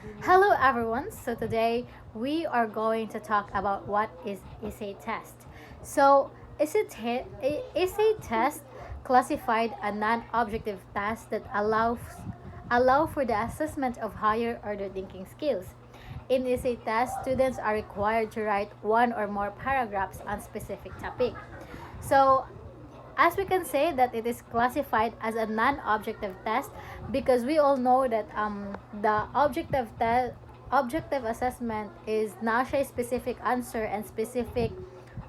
Hello everyone. So today we are going to talk about what is essay test. So essay test classified a non-objective task that allow for the assessment of higher order thinking skills. In essay test, students are required to write one or more paragraphs on specific topic. So as we can say that it is classified as a non-objective test because we all know that the objective assessment is not a specific answer and specific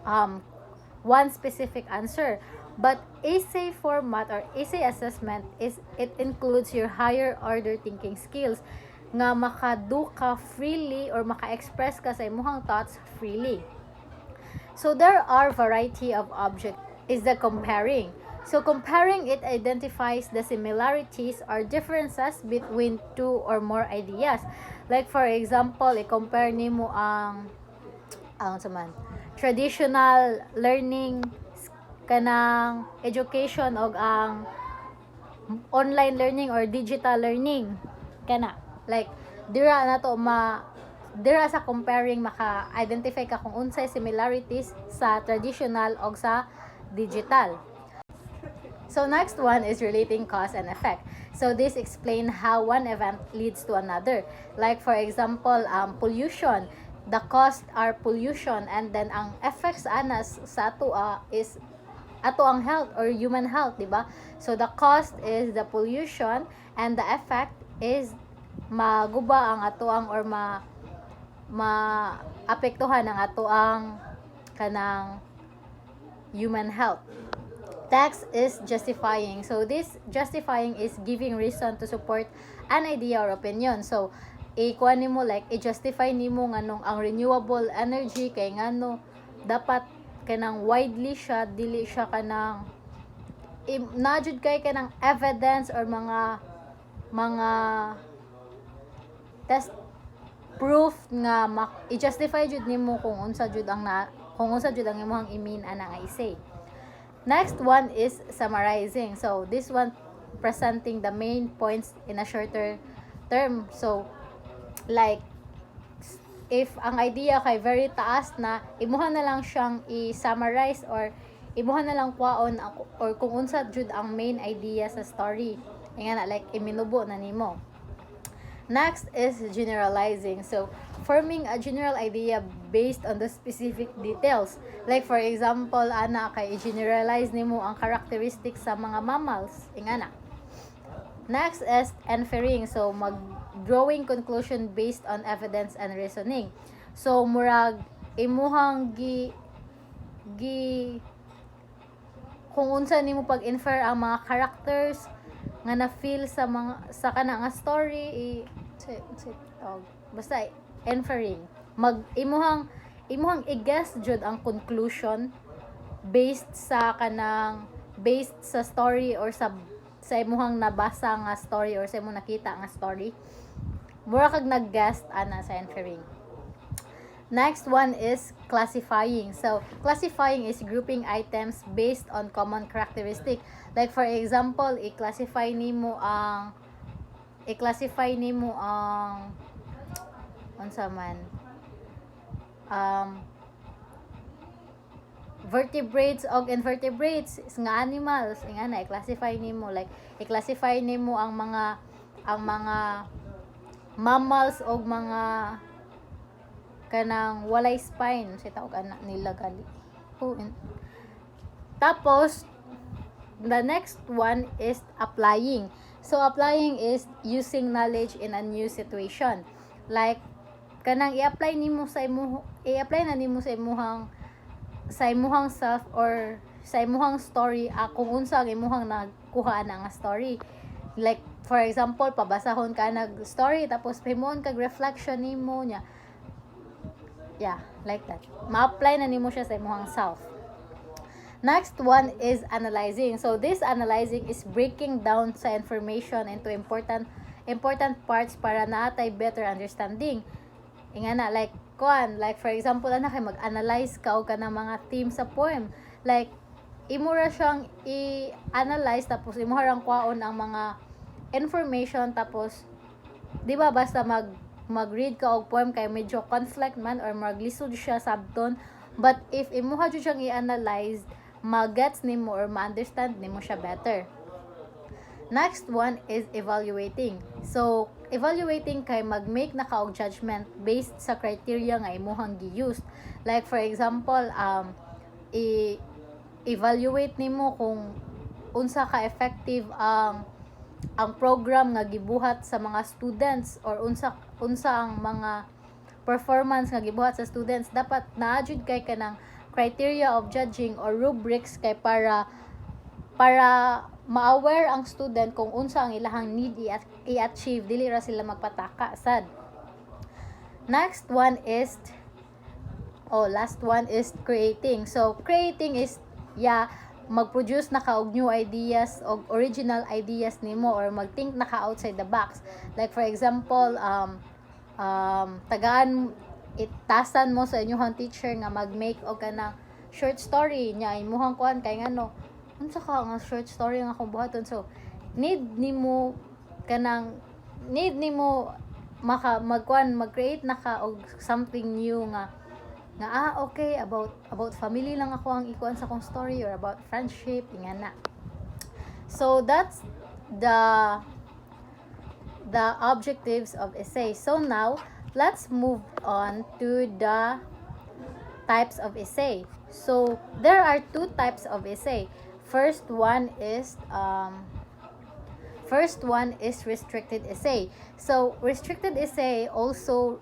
um, one specific answer, but essay format or essay assessment is it includes your higher order thinking skills nga makadu ka freely or maka-express ka sa imong thoughts freely. So there are variety of objects is the comparing. So comparing it identifies the similarities or differences between two or more ideas. Like for example, i-compare nimo ang saman traditional learning kanang education og ang online learning or digital learning kana like dira na to dira sa comparing maka-identify ka kung unsay similarities sa traditional og sa digital. So next one is relating cause and effect. So this explain how one event leads to another. Like for example, pollution. The cause are pollution and then ang effects anas sa ato is ato ang health or human health, di ba? So the cause is the pollution and the effect is maguba ang ato ang or maapektuhan ang ato ang kanang human health. Text is justifying. So this justifying is giving reason to support an idea or opinion. So ikuan nimo like i-justify nimo nganong ang renewable energy kay ngano dapat kanang widely siya dili siya kanang najud kay kanang evidence or mga test proof nga i-justify jud nimo kung unsa jud ang imong i-mean ana nga i-say. Next one is summarizing. So this one presenting the main points in a shorter term. So like if ang idea kay very taas na imuha na lang siyang i-summarize or imuha na lang kwaon or kung unsa jud ang main idea sa story. Nga na like iminubo na nimo. Next is generalizing. So, forming a general idea based on the specific details. Like for example, ana kay i-generalize nimo ang characteristics sa mga mammals, ingana. Next is inferring. So, mag-drawing conclusion based on evidence and reasoning. So, murag imuhang kung unsa nimo pag-infer ang mga characters nga na-feel sa kana nga story basta inferring imuhang i-guess jud ang conclusion based sa story or sa imuhang nabasa nga story or sa imong nakita nga story mura kag nag-guess ana sa inferring. Next one is classifying. So, classifying is grouping items based on common characteristic. Like for example, i-classify nimo ang unsa man vertebrates og invertebrates nga animals ingana i-classify nimo like i-classify nimo ang mga mammals og mga kanang walay spine si tawag anak nila gali. Tapos the next one is applying. So applying is using knowledge in a new situation. Like kanang i-apply na nimo sa imuhang self or sa imuhang story kung unsa ang imuhang nagkuha na nga story. Like for example, pabasahon ka nag story tapos pahimon kag reflection nimo nya. Yeah, like that. Ma-apply na nimo siya sa imong self. Next one is analyzing. So this analyzing is breaking down sa information into important parts para naatay better understanding. Ingana like for example ana kay mag-analyze ka og kanang mga theme sa poem. Like imo ra siyang i-analyze tapos imo harang kwaon ang mga information tapos di ba basta mag-read ka og poem kay medyo conflict man or maglisod siya sabton, but if imuha jud siyang i-analyze, mag-gets nimo or ma-understand nimo siya better. Next one is evaluating. So, evaluating kay mag-make na ka og judgment based sa criteria nga imuhang gi-use. Like for example, evaluate nimo kung unsa ka effective ang program nga gibuhat sa mga students or unsa ang mga performance nga gibuhat sa students. Dapat naa jud kay kanang criteria of judging or rubrics kay para ma-aware ang student kung unsa ang ilahang need i-achieve, dili ra sila magpataka sad. Last one is creating. So creating is mag-produce na ka og new ideas og original ideas nimo or mag-think na ka outside the box. Like for example, itasan mo sa inyong teacher nga mag-make og kanang short story nya imuhang kuan kay ngano unsa ka nga short story nga akong buhaton. So need nimo mag-create na ka og something new nga okay, about family lang ako ang ikuan sa akong story or about friendship ingana. So that's the objectives of essay. So now let's move on to the types of essay. So there are two types of essay. First one is restricted essay. So restricted essay also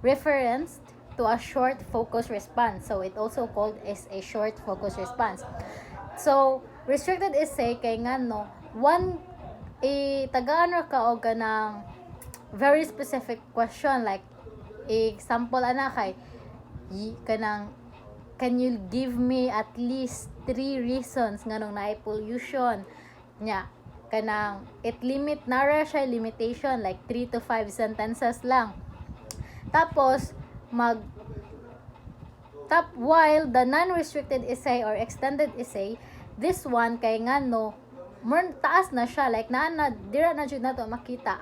referenced to a short focus response. So it also called as a short focus response. So restricted essay kay ngano tagaan ra ka og kanang very specific question, like example ana kay kanang can you give me at least 3 reasons nganong naay pollution nya kanang it limit nara siya limitation like 3 to 5 sentences lang. Tapos while the non-restricted essay or extended essay, this one kay ngano more taas na siya, like dira na jud nato makita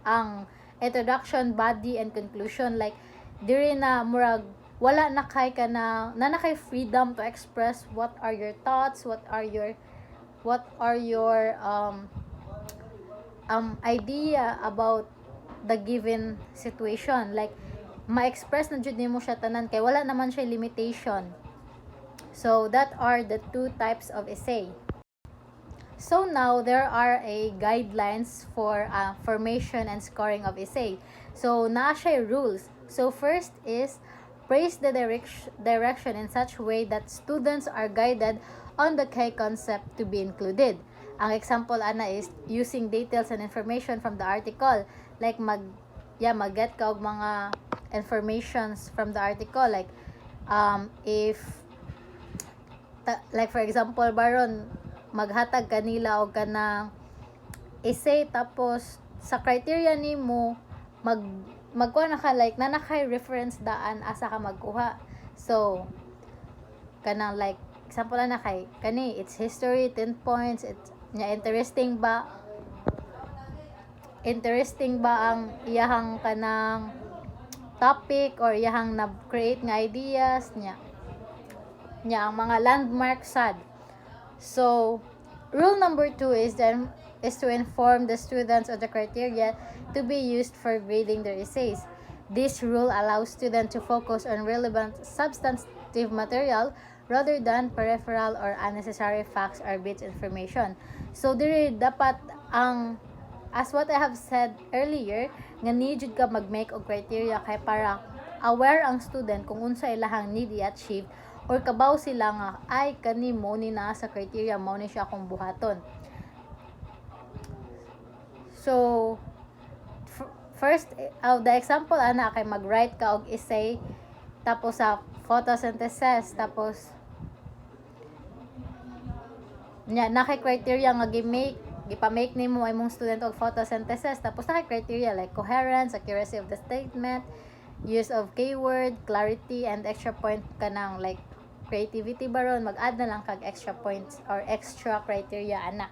ang introduction, body and conclusion. Like diri na murag wala na kay freedom to express what are your thoughts, what are your idea about the given situation. Like ma-express na jud nimo siya tanan kay wala naman siya limitation. So that are the two types of essay. So now there are guidelines for formation and scoring of essay. So naa siya rules. So first is praise the direction in such way that students are guided on the key concept to be included. Ang example ana is using details and information from the article. Like mag-get ka og mga informations from the article, like like for example baron maghatag kanila og kanang essay, tapos sa criteria nimo magkuha na ka like nanakay reference daan asa ka magkuha. So kanang like example na kay kani it's history 10 points, it's nya interesting ba ang iyahang kanang topic or iyahang na-create nga ideas nya ang mga landmark sad. So rule number 2 is to inform the students of the criteria to be used for grading their essays. This rule allows students to focus on relevant substantive material rather than peripheral or unnecessary facts or bits information. So diri dapat as what I have said earlier, nga need jud ka mag-make og criteria kay para aware ang student kung unsa ilahang need i-achieve or kabaw sila nga ay kani mo ni na sa criteria mo ni siya akong buhaton. So first the example ana kay mag-write ka og essay, tapos sa photosynthesis, tapos na kay criteria nga gipamake nimo ay mong student og photosynthesis, tapos na kay criteria like coherence, accuracy of the statement, use of keyword, clarity, and extra point kanang like creativity baron mag-add na lang kag extra points or extra criteria ana.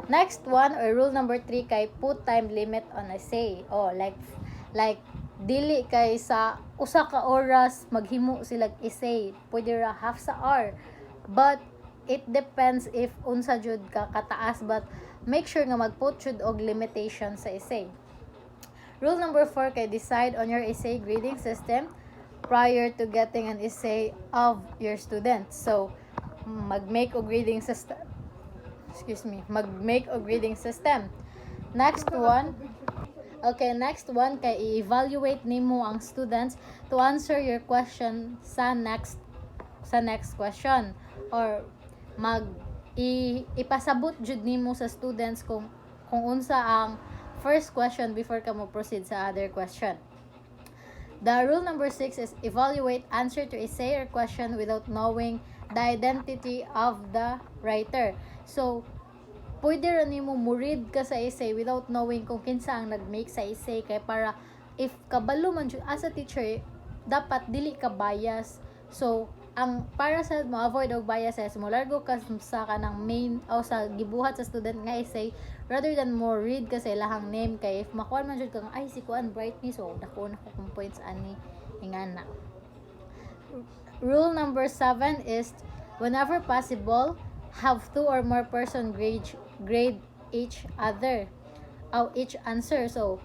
Next one, or rule number 3 kay put time limit on essay. Oh, like dili kay sa usa ka oras maghimo sila essay. Pwede ra half sa hour. But it depends if unsa jud ka kataas, but make sure nga mag-put jud og limitation sa essay. Rule number 4 kay decide on your essay grading system prior to getting an essay of your students. So, mag-make og grading system. Mag-make og grading system. Next one. Okay, next one kay i-evaluate nimo ang students to answer your question sa next question, or ipasabot jud nimo sa students kung unsa ang first question before ka mo proceed sa other question. The rule number 6 is evaluate answer to essay or question without knowing the identity of the writer. So, pwede rin nimo mo-read ka sa essay without knowing kung kinsa ang nag-make sa essay, kay para if kabalo man as a teacher, dapat dili ka bias. So, ang para sa ma-avoid og biases, mo largo ka sa kanang main o sa gibuhat sa student nga essay rather than mo read ka sa ilahang name, kay if makuha man jud kang ay si kuan bright ni, so dako na ko kung points ani ingana. Rule number 7 is whenever possible, have 2 or more person grade each other each answer. So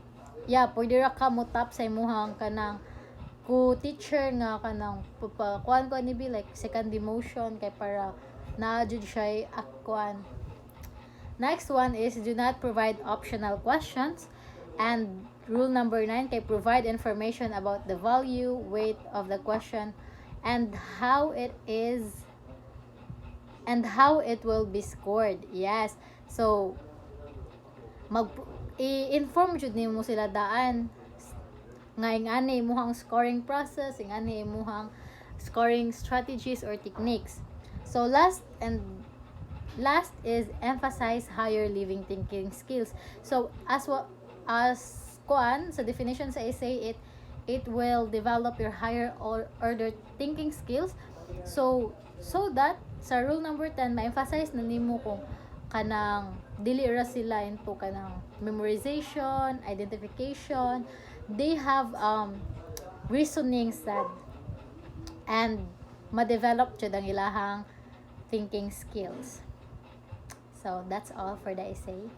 pwede ra ka mo tap sa imuhang kanang ku teacher nga kanang kuan ko ni be like second demotion, kay para na jud siya akwan. Next one is do not provide optional questions. And rule number 9 kay provide information about the value, weight of the question, and how it will be scored. Yes. So i-inform jud nimo sila daan nga ingani imuhang scoring process, ingani imuhang scoring strategies or techniques. So last is emphasize higher living thinking skills. So as kuan sa definition sa essay, it will develop your higher order thinking skills. So that sa rule number 10 ma-emphasize na nimo kung kanang dili ra sila into kanang memorization, identification. They have reasoning sad and ma-develop jud ang ilahang thinking skills. So that's all for the essay.